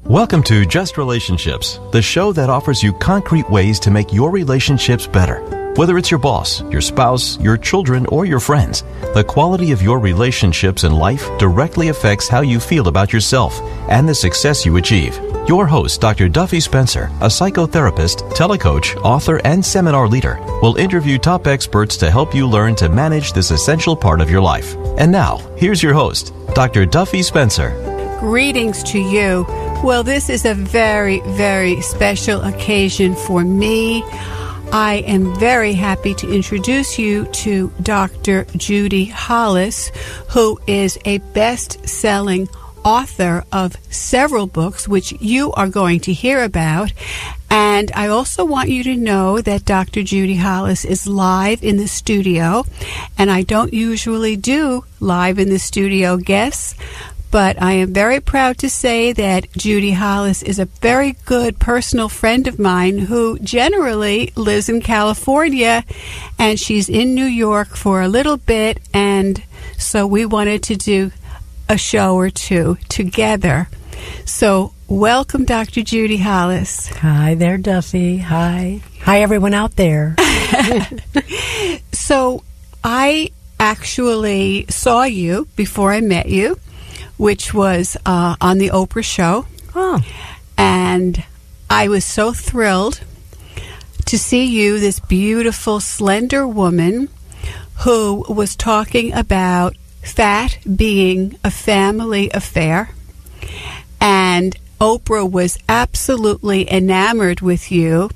Welcome to Just Relationships, the show that offers you concrete ways to make your relationships better. Whether it's your boss, your spouse, your children, or your friends, the quality of your relationships in life directly affects how you feel about yourself and the success you achieve. Your host, Dr. Duffy Spencer, a psychotherapist, telecoach, author, and seminar leader, will interview top experts to help you learn to manage this essential part of your life. And now, here's your host, Dr. Duffy Spencer. Greetings to you. Well, this is a very, very special occasion for me. I am very happy to introduce you to Dr. Judy Hollis, who is a best-selling author of several books, which you are going to hear about. And I also want you to know that Dr. Judy Hollis is live in the studio, and I don't usually do live in the studio guests, but I am very proud to say that Judy Hollis is a very good personal friend of mine who generally lives in California, and she's in New York for a little bit, and so we wanted to do a show or two together. So welcome, Dr. Judy Hollis. Hi there, Duffy. Hi. Hi, everyone out there. So I actually saw you before I met you, which was on the Oprah show. Oh. And I was so thrilled to see you, this beautiful, slender woman who was talking about fat being a family affair. And Oprah was absolutely enamored with you,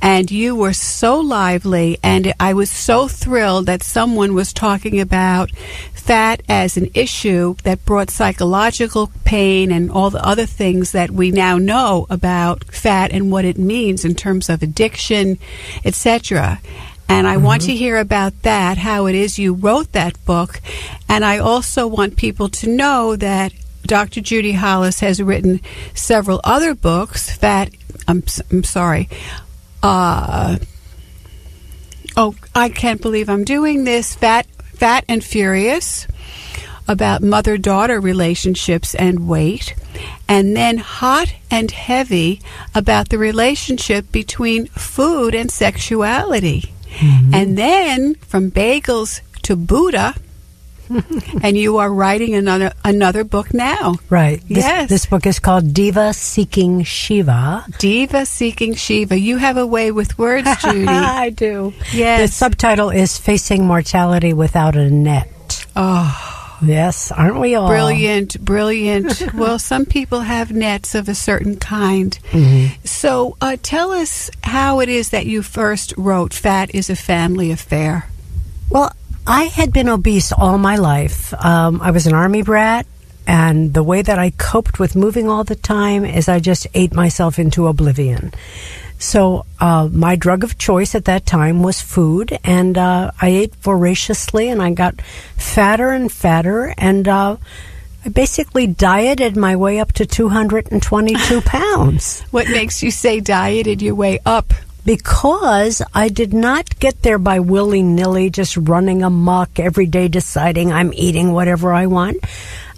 and you were so lively, and I was so thrilled that someone was talking about fat as an issue that brought psychological pain and all the other things that we now know about fat and what it means in terms of addiction, etc. And I want to hear about that, how it is you wrote that book. And I also want people to know that Dr. Judy Hollis has written several other books. I'm sorry. I can't believe I'm doing this. Fat and Furious, about mother-daughter relationships and weight. And then Hot and Heavy, about the relationship between food and sexuality. Mm-hmm. And then From Bagels to Buddha. And you are writing another book now. Right. Yes. This book is called Diva Seeking Shiva. Diva Seeking Shiva. You have a way with words, Judy. I do. Yes. The subtitle is Facing Mortality Without a Net. Oh. Yes, aren't we all? Brilliant, brilliant. Well, some people have nets of a certain kind. Mm-hmm. So tell us how it is that you first wrote Fat is a Family Affair. Well, I had been obese all my life. I was an Army brat, and the way that I coped with moving all the time is I just ate myself into oblivion. So my drug of choice at that time was food, and I ate voraciously, and I got fatter and fatter, and I basically dieted my way up to 222 pounds. What makes you say dieted your way up? Because I did not get there by willy-nilly, just running amok every day, deciding I'm eating whatever I want.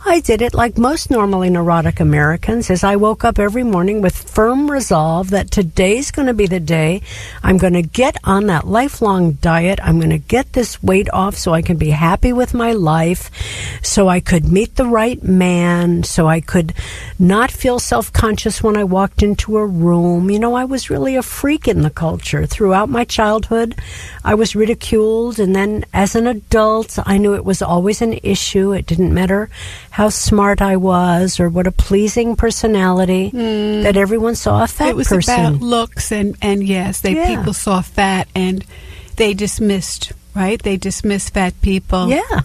I did it like most normally neurotic Americans, as I woke up every morning with firm resolve that today's going to be the day I'm going to get on that lifelong diet. I'm going to get this weight off so I can be happy with my life, so I could meet the right man, so I could not feel self-conscious when I walked into a room. You know, I was really a freak in the culture. Throughout my childhood, I was ridiculed, and then as an adult, I knew it was always an issue. It didn't matter how smart I was or what a pleasing personality, that everyone saw a fat person. It was about looks, and yes, people saw fat and they dismissed, right? They dismissed fat people. Yeah.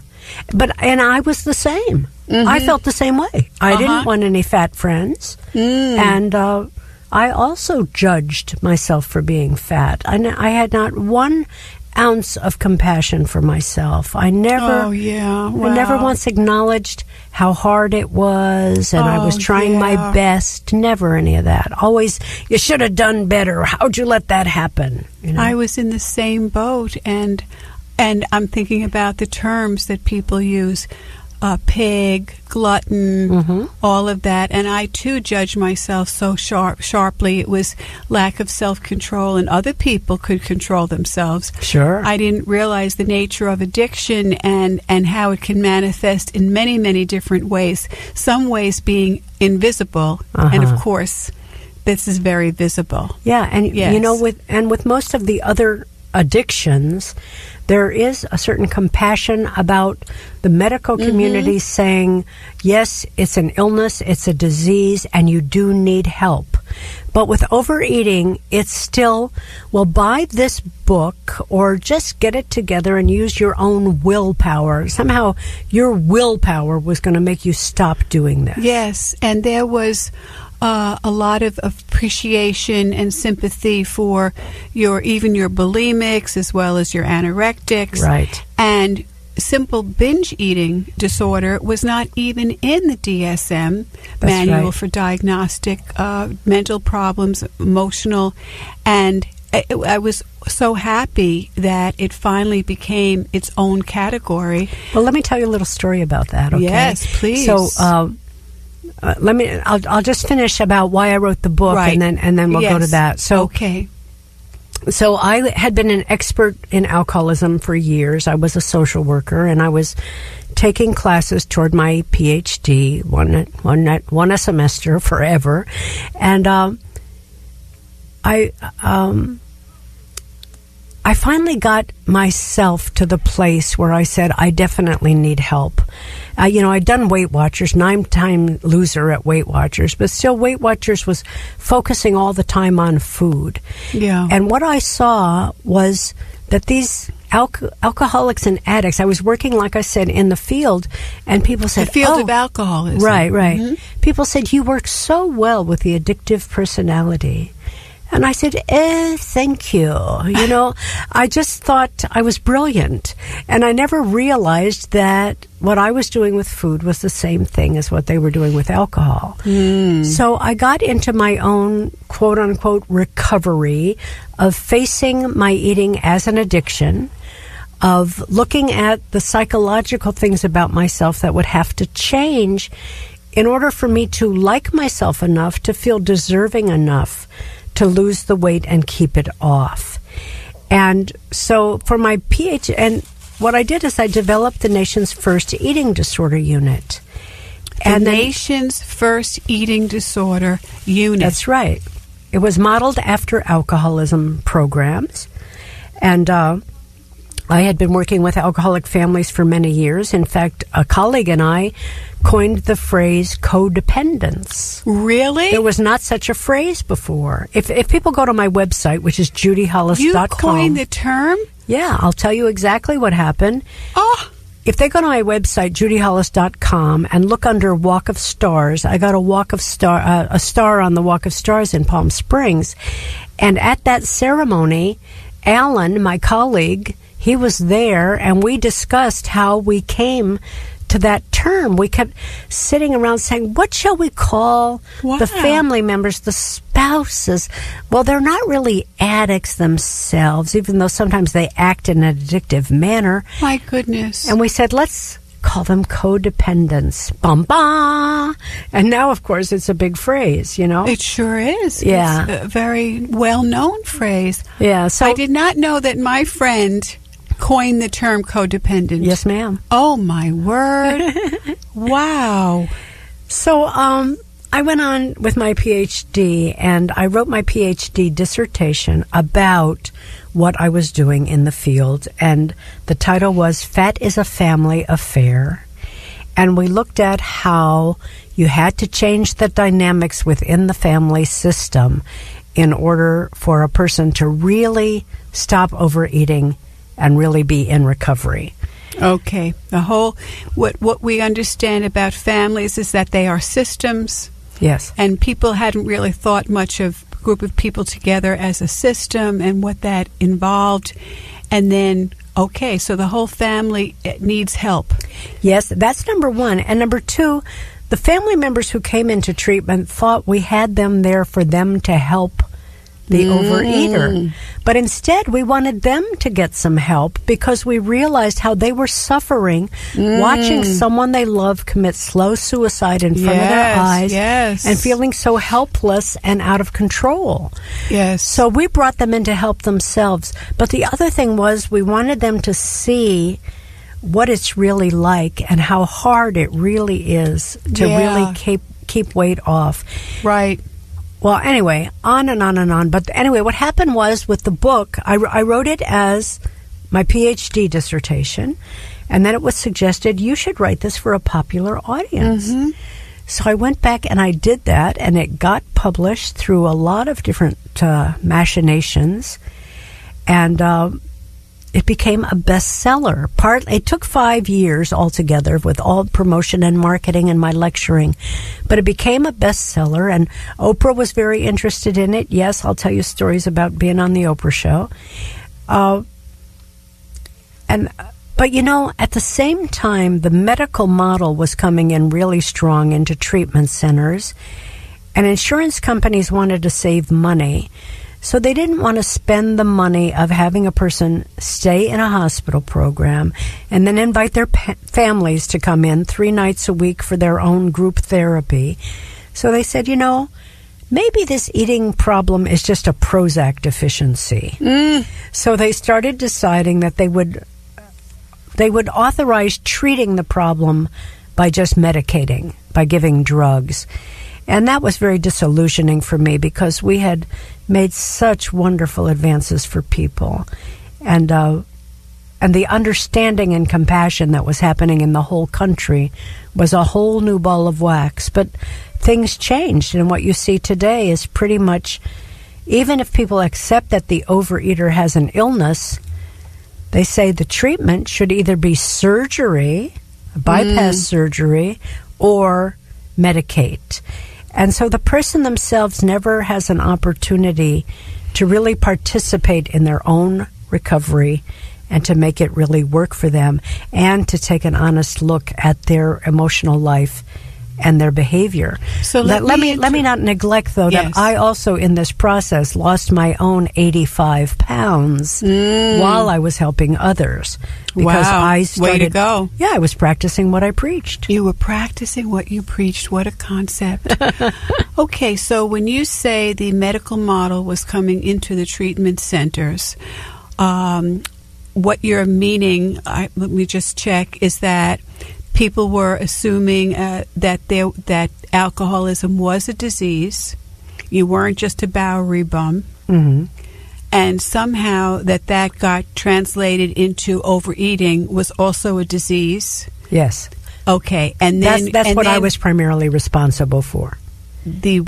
And I was the same. Mm-hmm. I felt the same way. I didn't want any fat friends. And I also judged myself for being fat. I had not one ounce of compassion for myself. I never once acknowledged how hard it was, and I was trying my best. Never any of that. Always, you should have done better. How'd you let that happen? You know? I was in the same boat, and I'm thinking about the terms that people use. pig, glutton, all of that. And I, too, judged myself so sharply. It was lack of self-control, and other people could control themselves. Sure. I didn't realize the nature of addiction and how it can manifest in many, many different ways, some ways being invisible, and, of course, this is very visible. Yeah, and Yes. you know, with most of the other addictions, there is a certain compassion about the medical community saying, yes, it's an illness, it's a disease, and you do need help. But with overeating, it's still, well, buy this book or just get it together and use your own willpower. Somehow your willpower was going to make you stop doing this. Yes, and there was a lot of appreciation and sympathy for your bulimics as well as your anorectics. Right. And simple binge eating disorder was not even in the DSM manual right. for diagnostic mental problems, emotional, and I was so happy that it finally became its own category. Well, let me tell you a little story about that, okay? Yes, please. So, I'll just finish about why I wrote the book, Right. and then we'll go to that. So, okay. So I had been an expert in alcoholism for years. I was a social worker, and I was taking classes toward my PhD, one a semester forever, and I finally got myself to the place where I said, I definitely need help. I'd done Weight Watchers, 9-time loser at Weight Watchers, but still Weight Watchers was focusing all the time on food. Yeah. And what I saw was that these alcoholics and addicts, I was working, like I said, in the field, and people said, the field of alcoholism. Right. Mm-hmm. People said, you work so well with the addictive personality. And I said, thank you. I just thought I was brilliant. And I never realized that what I was doing with food was the same thing as what they were doing with alcohol. So I got into my own quote-unquote recovery of facing my eating as an addiction, of looking at the psychological things about myself that would have to change in order for me to like myself enough to feel deserving enough to lose the weight and keep it off. And so for my PhD, and what I did is I developed the nation's first eating disorder unit. The nation's first eating disorder unit. That's right. It was modeled after alcoholism programs. And I had been working with alcoholic families for many years. In fact, a colleague and I coined the phrase codependence. Really? There was not such a phrase before. If people go to my website, which is judyhollis.com. You coined the term? Yeah, I'll tell you exactly what happened. Oh. If they go to my website, judyhollis.com, and look under Walk of Stars, I got a star on the Walk of Stars in Palm Springs. And at that ceremony, Alan, my colleague, he was there, and we discussed how we came to that term. We kept sitting around saying, what shall we call the family members, the spouses? Well, they're not really addicts themselves, even though sometimes they act in an addictive manner. My goodness. And we said, let's call them codependents. Bum-ba! And now, of course, it's a big phrase, It sure is. Yeah. It's a very well-known phrase. Yeah. So I did not know that my friend coined the term codependent. Yes, ma'am. Oh, my word. Wow. So I went on with my PhD, and I wrote my PhD dissertation about what I was doing in the field, and the title was Fat is a Family Affair. And we looked at how you had to change the dynamics within the family system in order for a person to really stop overeating and really be in recovery. Okay. What we understand about families is that they are systems. Yes. And people hadn't really thought much of a group of people together as a system and what that involved. And then, okay, so the whole family needs help. Yes, that's number one. And number two, the family members who came into treatment thought we had them there for them to help the overeater. But instead, we wanted them to get some help because we realized how they were suffering watching someone they love commit slow suicide in front of their eyes and feeling so helpless and out of control. Yes. So we brought them in to help themselves. But the other thing was we wanted them to see what it's really like and how hard it really is to really keep weight off. Right. Well, anyway, on and on and on. But anyway, what happened was with the book, I wrote it as my PhD dissertation, and then it was suggested you should write this for a popular audience. So I went back and I did that, and it got published through a lot of different machinations, and it became a bestseller. It took 5 years altogether with all promotion and marketing and my lecturing, but it became a bestseller, and Oprah was very interested in it. Yes, I'll tell you stories about being on the Oprah show. But you know, at the same time, the medical model was coming in really strong into treatment centers, and insurance companies wanted to save money. So they didn't want to spend the money of having a person stay in a hospital program and then invite their families to come in 3 nights a week for their own group therapy. So they said, you know, maybe this eating problem is just a Prozac deficiency. So they started deciding that they would authorize treating the problem by just medicating, by giving drugs. And that was very disillusioning for me because we had made such wonderful advances for people. And the understanding and compassion that was happening in the whole country was a whole new ball of wax. But things changed, and what you see today is pretty much, even if people accept that the overeater has an illness, they say the treatment should either be surgery, bypass surgery, or medicate. And so the person themselves never has an opportunity to really participate in their own recovery and to make it really work for them and to take an honest look at their emotional life and their behavior. So let me not neglect, though, that I also in this process lost my own 85 pounds while I was helping others. Because I started, way to go. Yeah, I was practicing what I preached. You were practicing what you preached. What a concept. Okay, so when you say the medical model was coming into the treatment centers, what you're meaning, let me just check, is that people were assuming that alcoholism was a disease. You weren't just a Bowery bum. And somehow that got translated into overeating was also a disease. Yes. Okay, and then that's what I was primarily responsible for. The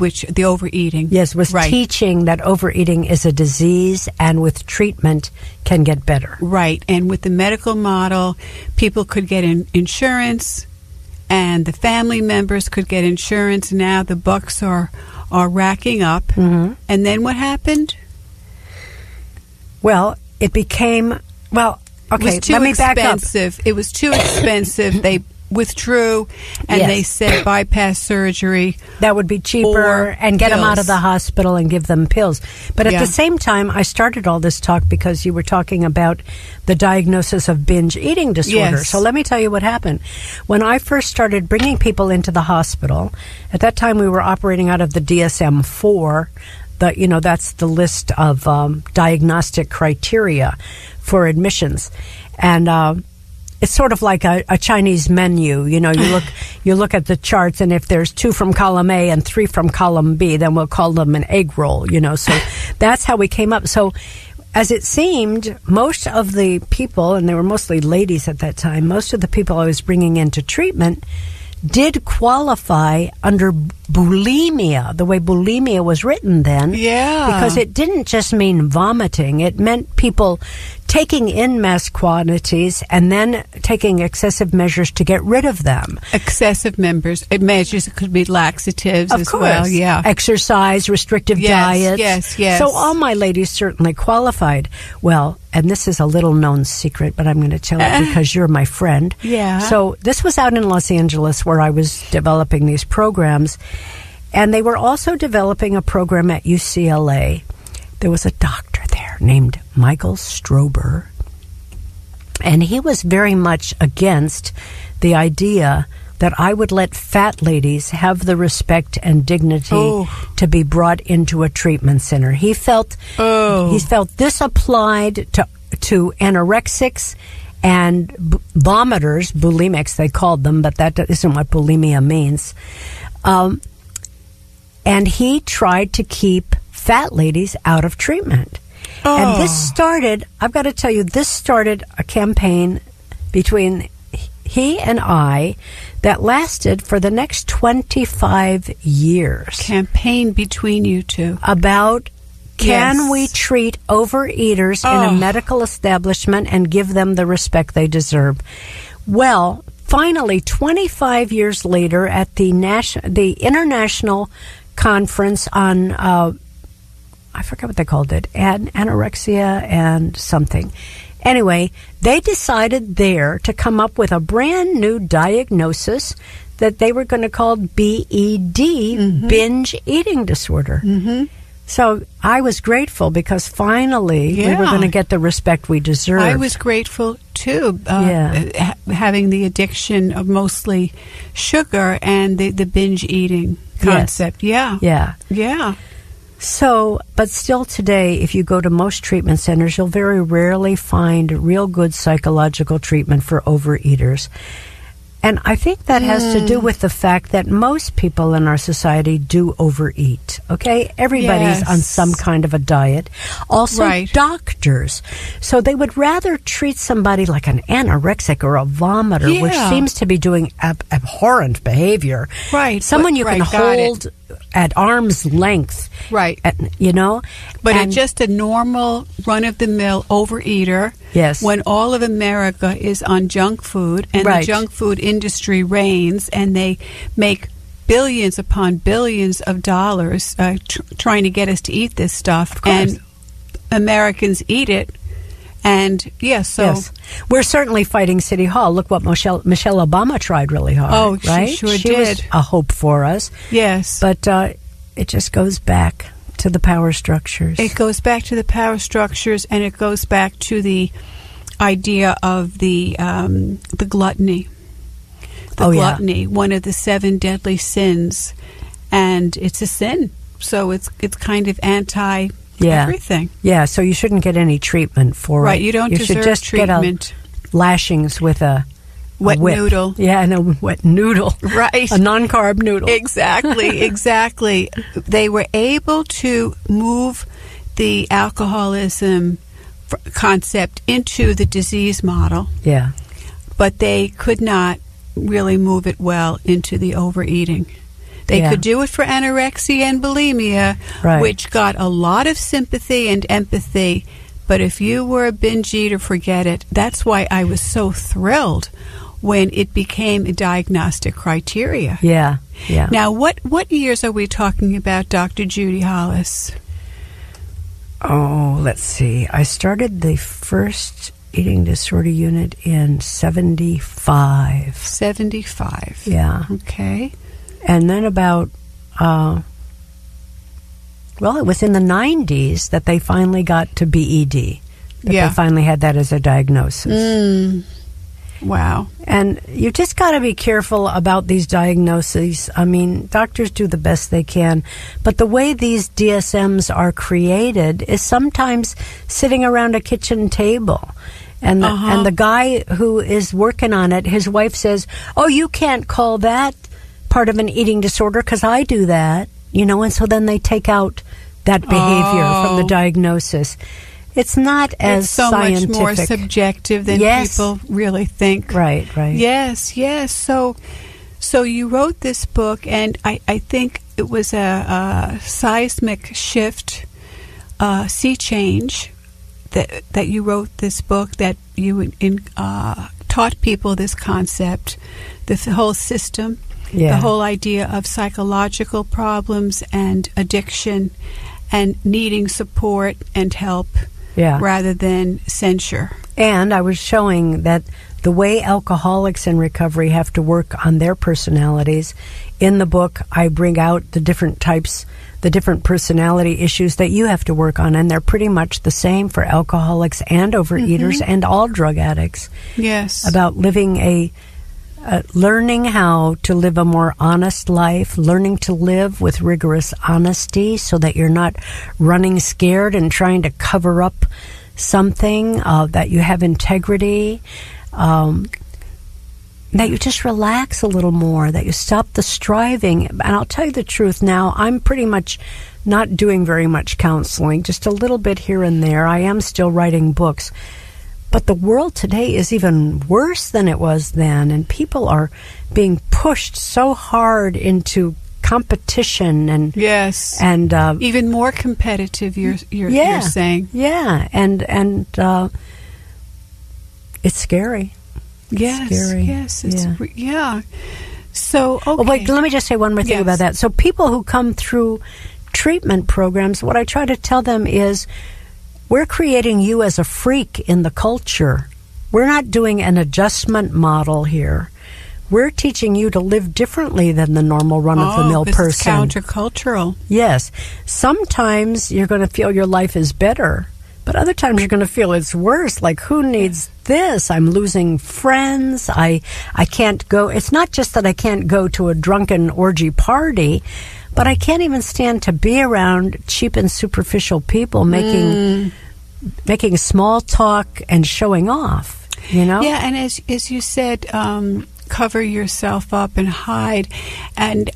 overeating. Yes, was teaching that overeating is a disease and with treatment can get better. Right, and with the medical model, people could get insurance, and the family members could get insurance. Now the bucks are racking up. And then what happened? Well, it became okay. Let me back up. It was too expensive. They withdrew, and they said bypass surgery. That would be cheaper, and get them out of the hospital and give them pills. But at the same time, I started all this talk because you were talking about the diagnosis of binge eating disorder. Yes. So let me tell you what happened. When I first started bringing people into the hospital, at that time we were operating out of the DSM-4. That's the list of diagnostic criteria for admissions. And it's sort of like a Chinese menu. You look at the charts, and if there's 2 from column A and 3 from column B, then we'll call them an egg roll, So that's how we came up. So as it seemed, most of the people, and they were mostly ladies at that time, most of the people I was bringing into treatment did qualify under bulimia, the way bulimia was written then. Yeah. Because it didn't just mean vomiting. It meant people taking in mass quantities and then taking excessive measures to get rid of them. Excessive measures. It could be laxatives of as course. Well. Yeah. Exercise, restrictive diets. Yes. So all my ladies certainly qualified. Well, and this is a little known secret, but I'm going to tell it because you're my friend. Yeah. So this was out in Los Angeles where I was developing these programs. And they were also developing a program at UCLA. there was a doctor there named Michael Strober, and he was very much against the idea that I would let fat ladies have the respect and dignity to be brought into a treatment center. He felt this applied to anorexics and vomiters, bulimics they called them, but that isn't what bulimia means. And he tried to keep fat ladies out of treatment. And this started, I've got to tell you, this started a campaign between he and I that lasted for the next 25 years. Campaign between you two. About can we treat overeaters in a medical establishment and give them the respect they deserve? Well, finally, 25 years later, at the International Conference on, I forget what they called it, anorexia and something. Anyway, they decided there to come up with a brand new diagnosis that they were going to call BED, binge eating disorder. Mm-hmm. So I was grateful because finally we were going to get the respect we deserved. I was grateful too, having the addiction of mostly sugar and the binge eating concept. Yes. Yeah. So, but still today, if you go to most treatment centers, you'll very rarely find real good psychological treatment for overeaters. And I think that has to do with the fact that most people in our society do overeat, okay? Everybody's on some kind of a diet. Also, doctors. So they would rather treat somebody like an anorexic or a vomiter, which seems to be doing abhorrent behavior. Right. Someone you can hold at arm's length. Right. You know? But it's just a normal run-of-the-mill overeater. Yes. When all of America is on junk food and the junk food industry reigns and they make billions upon billions of dollars trying to get us to eat this stuff. And Americans eat it. And, we're certainly fighting City Hall. Look what Michelle Obama tried really hard. Oh, right? She sure she did. Was a hope for us. Yes. But it just goes back to the power structures. It goes back to the power structures, and it goes back to the idea of the gluttony. Gluttony, one of the 7 deadly sins. And it's a sin. So it's kind of anti everything. Yeah, so you shouldn't get any treatment for it. Right, you don't deserve should just treatment. Get lashings with a wet whip. Noodle. Yeah, and a wet noodle. Right. A non-carb noodle. Exactly. They were able to move the alcoholism concept into the disease model. Yeah. But they could not really move it well into the overeating. They could do it for anorexia and bulimia, which got a lot of sympathy and empathy. But if you were a binge eater, forget it. That's why I was so thrilled when it became a diagnostic criteria. Yeah. Now, what years are we talking about, Dr. Judy Hollis? Oh, let's see. I started the first eating disorder unit in 75. 75. Yeah. Okay. And then about, it was in the 90s that they finally got to BED. They finally had that as a diagnosis. Wow. And you just got to be careful about these diagnoses. I mean, doctors do the best they can, but the way these DSMs are created is sometimes sitting around a kitchen table. And the guy who is working on it, his wife says, "Oh, you can't call that part of an eating disorder because I do that," and so then they take out that behavior from the diagnosis. It's not as it's so scientific. much more subjective than people really think. Right. Yes. So you wrote this book, and I think it was a seismic shift, sea change, that you wrote this book, that you taught people this concept, the whole system. The whole idea of psychological problems and addiction and needing support and help. rather than censure. And I was showing that the way alcoholics in recovery have to work on their personalities. In the book, I bring out the different types, the different personality issues that you have to work on, and they're pretty much the same for alcoholics and overeaters and all drug addicts. Yes. About living learning how to live a more honest life, learning to live with rigorous honesty so that you're not running scared and trying to cover up something, that you have integrity, that you just relax a little more, that you stop the striving. And I'll tell you the truth now, I'm pretty much not doing very much counseling, just a little bit here and there. I am still writing books. But the world today is even worse than it was then, and people are being pushed so hard into competition and even more competitive. You're saying, and it's scary. Yes, scary. Yes, So, okay. Well, wait, let me just say one more thing about that. So people who come through treatment programs, what I try to tell them is, we're creating you as a freak in the culture. We're not doing an adjustment model here. We're teaching you to live differently than the normal run-of-the-mill person. It's countercultural. Yes. Sometimes you're going to feel your life is better, but other times you're going to feel it's worse. Like, who needs this? I'm losing friends. I can't go. It's not just that I can't go to a drunken orgy party, but I can't even stand to be around cheap and superficial people making small talk and showing off, you know? Yeah, and as you said, cover yourself up and hide. And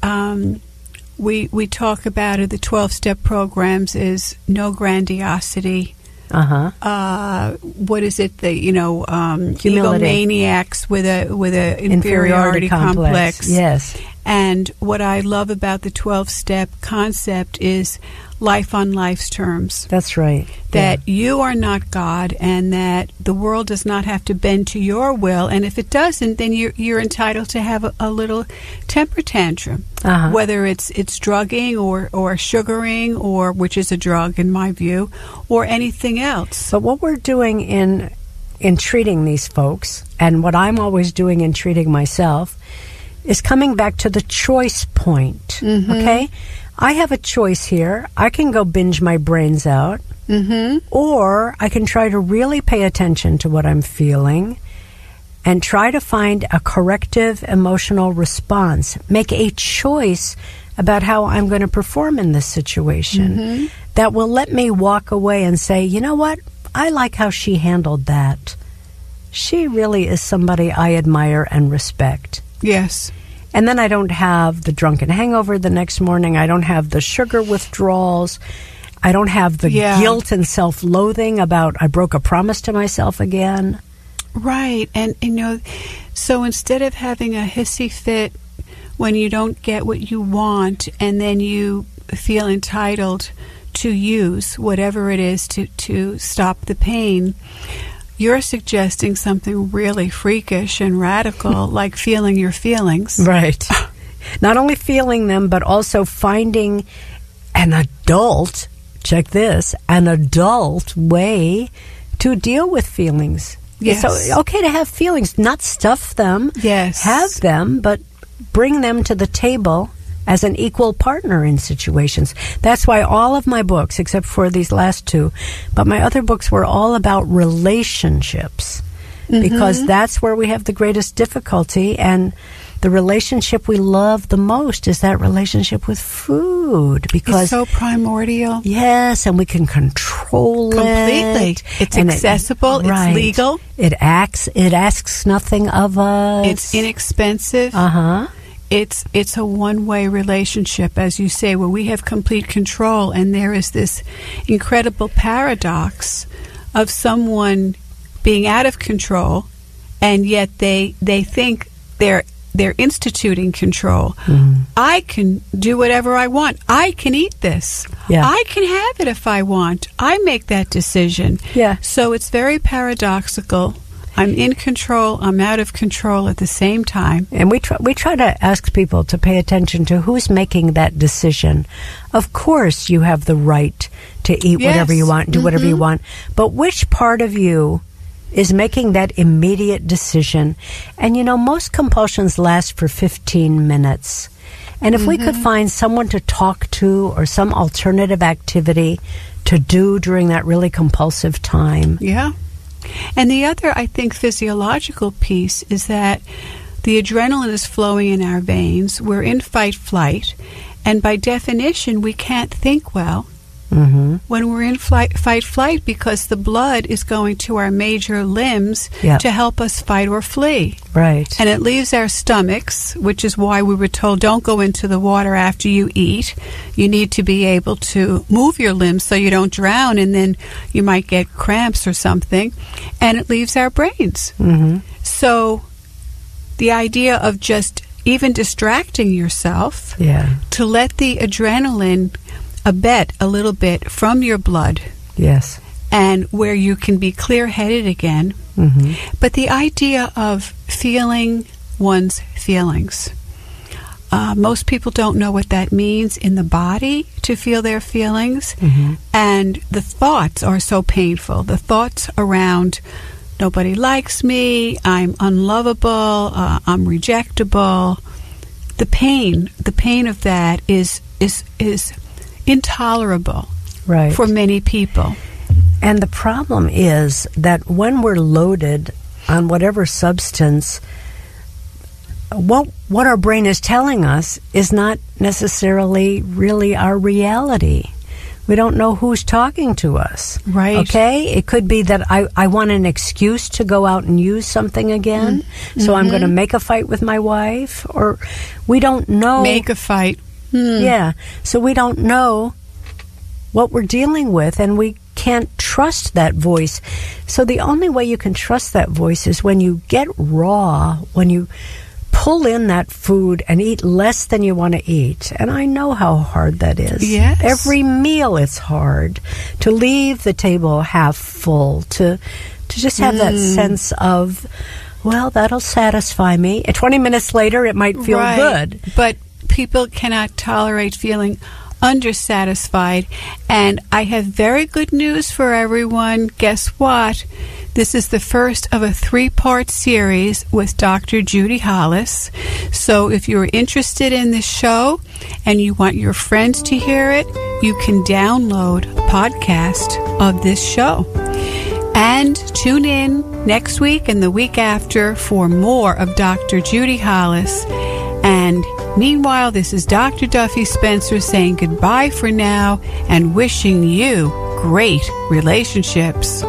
we talk about it, the 12-step programs is no grandiosity. What is it? Egomaniacs with a inferiority complex. Yes. And what I love about the 12-step concept is life on life's terms. That's right. That you are not God, and that the world does not have to bend to your will. And if it doesn't, then you're entitled to have a little temper tantrum, whether it's drugging or sugaring, or which is a drug in my view, or anything else. But what we're doing in treating these folks, and what I'm always doing in treating myself, is coming back to the choice point, okay? I have a choice here. I can go binge my brains out, or I can try to really pay attention to what I'm feeling and try to find a corrective emotional response. Make a choice about how I'm going to perform in this situation that will let me walk away and say, you know what? I like how she handled that. She really is somebody I admire and respect. Yes. And then I don't have the drunken hangover the next morning. I don't have the sugar withdrawals. I don't have the guilt and self-loathing about I broke a promise to myself again. Right. And, so instead of having a hissy fit when you don't get what you want, and then you feel entitled to use whatever it is to stop the pain, you're suggesting something really freakish and radical, like feeling your feelings. Right. Not only feeling them, but also finding an adult, check this, an adult way to deal with feelings. Yes. So, okay to have feelings, not stuff them. Yes. Have them, but bring them to the table as an equal partner in situations. That's why all of my books, except for these last two, but my other books were all about relationships, because that's where we have the greatest difficulty, and the relationship we love the most is that relationship with food, because it's so primordial. Yes, and we can control completely. It. It's accessible. It's legal. It asks nothing of us. It's inexpensive. It's a one-way relationship, as you say, where we have complete control, and there is this incredible paradox of someone being out of control, and yet they think they're instituting control. I can do whatever I want. I can eat this. I can have it if I want. I make that decision. Yeah. So it's very paradoxical. I'm in control, I'm out of control at the same time. And we try to ask people to pay attention to who's making that decision. Of course, you have the right to eat whatever you want, do whatever you want. But which part of you is making that immediate decision? And most compulsions last for 15 minutes. And if we could find someone to talk to or some alternative activity to do during that really compulsive time. Yeah. And the other, I think, physiological piece is that the adrenaline is flowing in our veins. We're in fight-flight. And by definition, we can't think well when we're in fight-flight because the blood is going to our major limbs to help us fight or flee. Right. And it leaves our stomachs, which is why we were told don't go into the water after you eat. You need to be able to move your limbs so you don't drown and then you might get cramps or something. And it leaves our brains. So the idea of just even distracting yourself to let the adrenaline abet a little bit from your blood. Yes. And where you can be clear-headed again. But the idea of feeling one's feelings. Most people don't know what that means in the body to feel their feelings. And the thoughts are so painful. The thoughts around nobody likes me, I'm unlovable, I'm rejectable. The pain of that is intolerable for many people. And the problem is that when we're loaded on whatever substance, what our brain is telling us is not necessarily really our reality. We don't know who's talking to us. Right. Okay? It could be that I want an excuse to go out and use something again, so I'm going to make a fight with my wife, or we don't know. Make a fight. Yeah. So we don't know what we're dealing with, and we can't trust that voice. So the only way you can trust that voice is when you get raw, when you pull in that food and eat less than you want to eat. And I know how hard that is. Yes. Every meal it's hard. To leave the table half full, to just have that sense of, well, that'll satisfy me. And 20 minutes later, it might feel good. But people cannot tolerate feeling undersatisfied. And I have very good news for everyone. Guess what? This is the first of a 3-part series with Dr. Judy Hollis. So if you're interested in this show and you want your friends to hear it, you can download a podcast of this show. And tune in next week and the week after for more of Dr. Judy Hollis. And meanwhile, this is Dr. Duffy Spencer saying goodbye for now and wishing you great relationships.